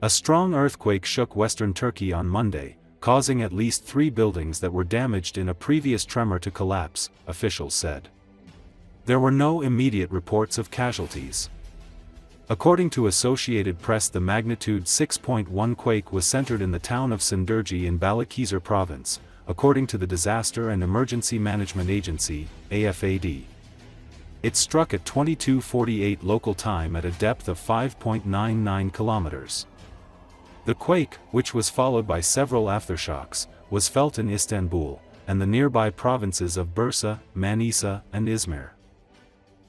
A strong earthquake shook western Turkey on Monday, causing at least 3 buildings that were damaged in a previous tremor to collapse, officials said. There were no immediate reports of casualties. According to Associated Press, the magnitude 6.1 quake was centered in the town of Sindirgi in Balikesir province, according to the Disaster and Emergency Management Agency, AFAD. It struck at 22:48 local time at a depth of 5.99 kilometers. The quake, which was followed by several aftershocks, was felt in Istanbul, and the nearby provinces of Bursa, Manisa, and Izmir.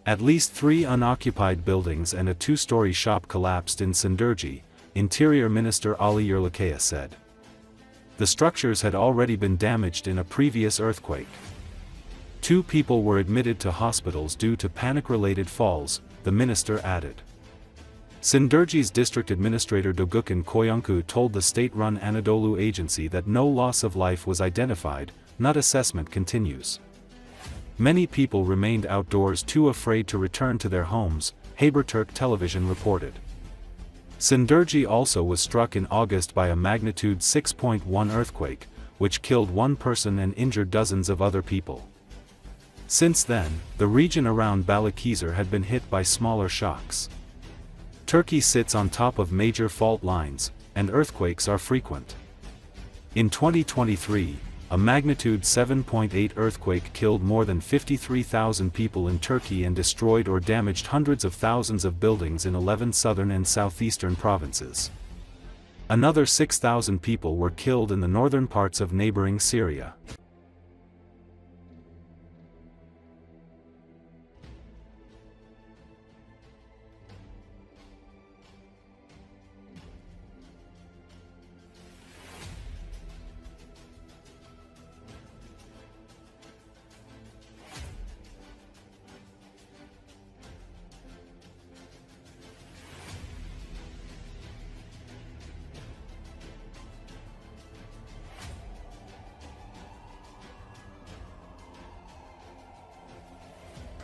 At least 3 unoccupied buildings and a 2-story shop collapsed in Sindirgi, Interior Minister Ali Yerlikaya said. The structures had already been damaged in a previous earthquake. 2 people were admitted to hospitals due to panic-related falls, the minister added. Sindirgi's district administrator Doğukan Koyuncu told the state-run Anadolu agency that no loss of life was identified, but assessment continues. Many people remained outdoors too afraid to return to their homes, Haberturk television reported. Sindirgi also was struck in August by a magnitude 6.1 earthquake, which killed 1 person and injured dozens of other people. Since then, the region around Balikesir had been hit by smaller shocks. Turkey sits on top of major fault lines, and earthquakes are frequent. In 2023, a magnitude 7.8 earthquake killed more than 53,000 people in Turkey and destroyed or damaged hundreds of thousands of buildings in 11 southern and southeastern provinces. Another 6,000 people were killed in the northern parts of neighboring Syria.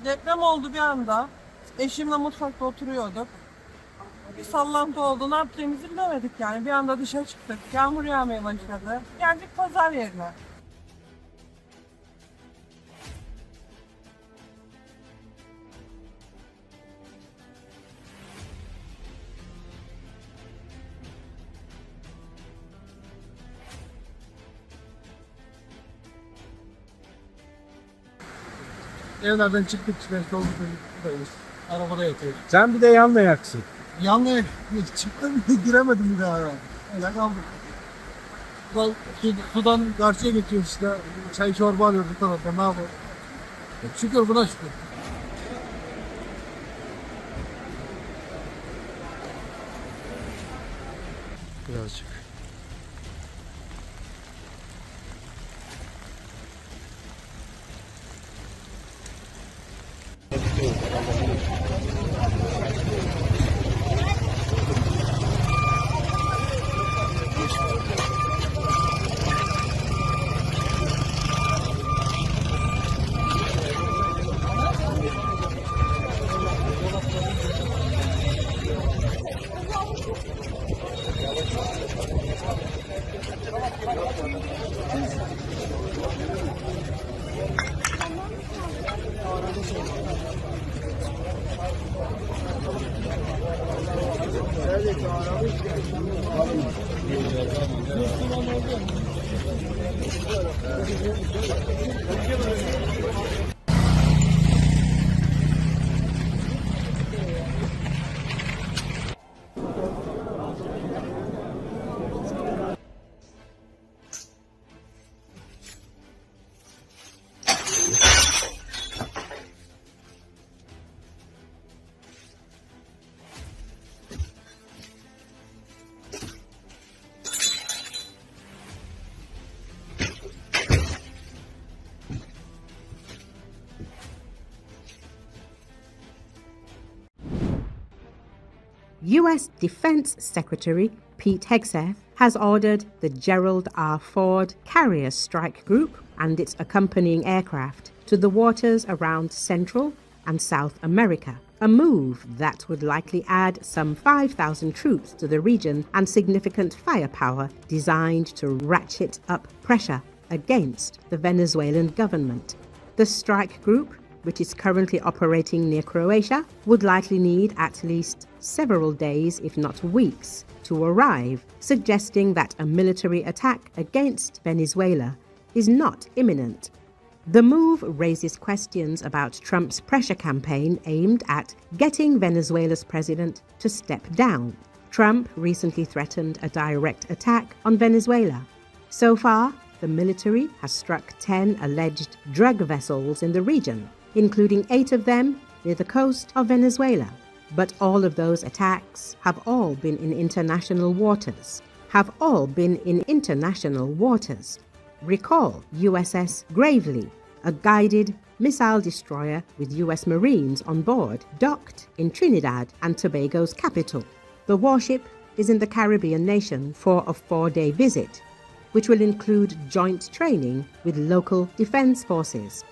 Deprem oldu bir anda. Eşimle mutfakta oturuyorduk. Bir sallantı oldu. Ne yaptığımızı bilemedik yani. Bir anda dışarı çıktık. Yağmur yağmaya başladı. Geldik pazar yerine. Evlerden çıktık işte buradayız. Arabada yatıyoruz. Sen bir de yan ayaksın. Yanlaya çıktım giremedim bir daha. Öyle kaldık. Sudan karşıya geçiyoruz işte. Çay çorba alıyoruz bu tarafta, ne yapalım. Şükür buna şükür. Birazcık. US Defense Secretary Pete Hegseth has ordered the Gerald R. Ford Carrier Strike Group and its accompanying aircraft to the waters around Central and South America a move that would likely add some 5,000 troops to the region and significant firepower designed to ratchet up pressure against the Venezuelan government. The strike group, which is currently operating near Croatia, would likely need at least several days, if not weeks, to arrive, suggesting that a military attack against Venezuela is not imminent. The move raises questions about Trump's pressure campaign aimed at getting Venezuela's president to step down. Trump recently threatened a direct attack on Venezuela. So far, the military has struck 10 alleged drug vessels in the region, including 8 of them near the coast of Venezuela. But all of those attacks have all been in international waters. Recall USS Gravely, a guided missile destroyer with US Marines on board, docked in Trinidad and Tobago's capital. The warship is in the Caribbean nation for a 4-day visit, which will include joint training with local defense forces.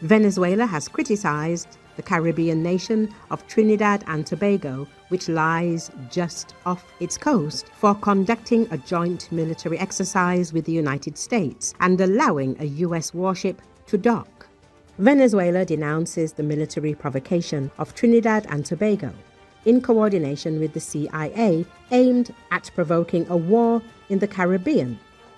Venezuela has criticized the Caribbean nation of Trinidad and Tobago, which lies just off its coast, for conducting a joint military exercise with the United States and allowing a US warship to dock. Venezuela denounces the military provocation of Trinidad and Tobago, in coordination with the CIA, aimed at provoking a war in the Caribbean.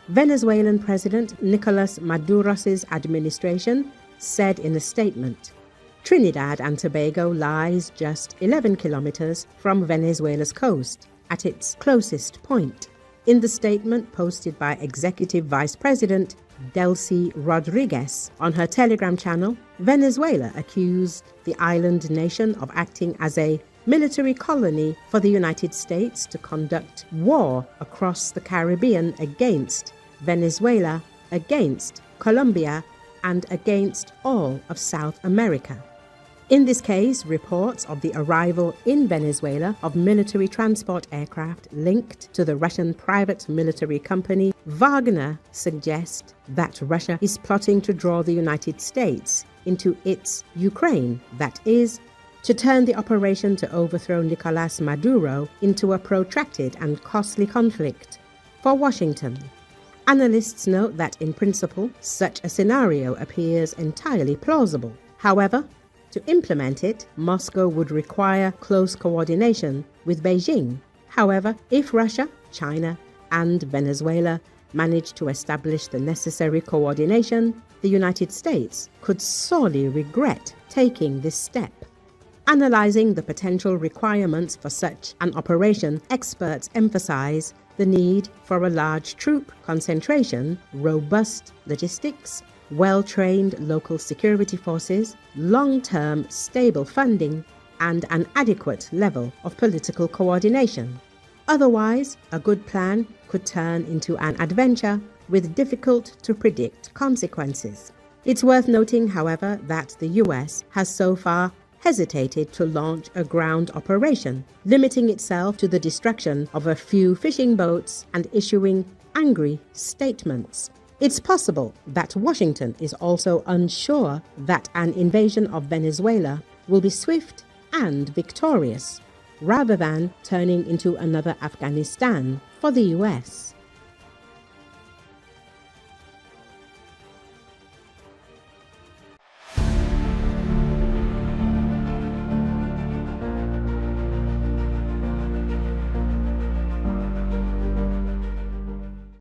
Venezuelan President Nicolas Maduro's administration said in a statement, Trinidad and Tobago lies just 11 kilometers from Venezuela's coast, at its closest point. In the statement posted by Executive Vice President Delcy Rodriguez on her Telegram channel, Venezuela accused the island nation of acting as a military colony for the United States to conduct war across the Caribbean against Venezuela, against Colombia, and against all of South America. In this case, reports of the arrival in Venezuela of military transport aircraft linked to the Russian private military company Wagner suggest that Russia is plotting to draw the United States into its Ukraine, that is, to turn the operation to overthrow Nicolas Maduro into a protracted and costly conflict for Washington. Analysts note that in principle, such a scenario appears entirely plausible. However, to implement it, Moscow would require close coordination with Beijing. However, if Russia, China, and Venezuela manage to establish the necessary coordination, the United States could sorely regret taking this step. Analyzing the potential requirements for such an operation, experts emphasize the need for a large troop concentration, robust logistics, well-trained local security forces, long-term stable funding, and an adequate level of political coordination. Otherwise, a good plan could turn into an adventure with difficult-to-predict consequences. It's worth noting, however, that the US has so far hesitated to launch a ground operation, limiting itself to the destruction of a few fishing boats and issuing angry statements. It's possible that Washington is also unsure that an invasion of Venezuela will be swift and victorious, rather than turning into another Afghanistan for the US.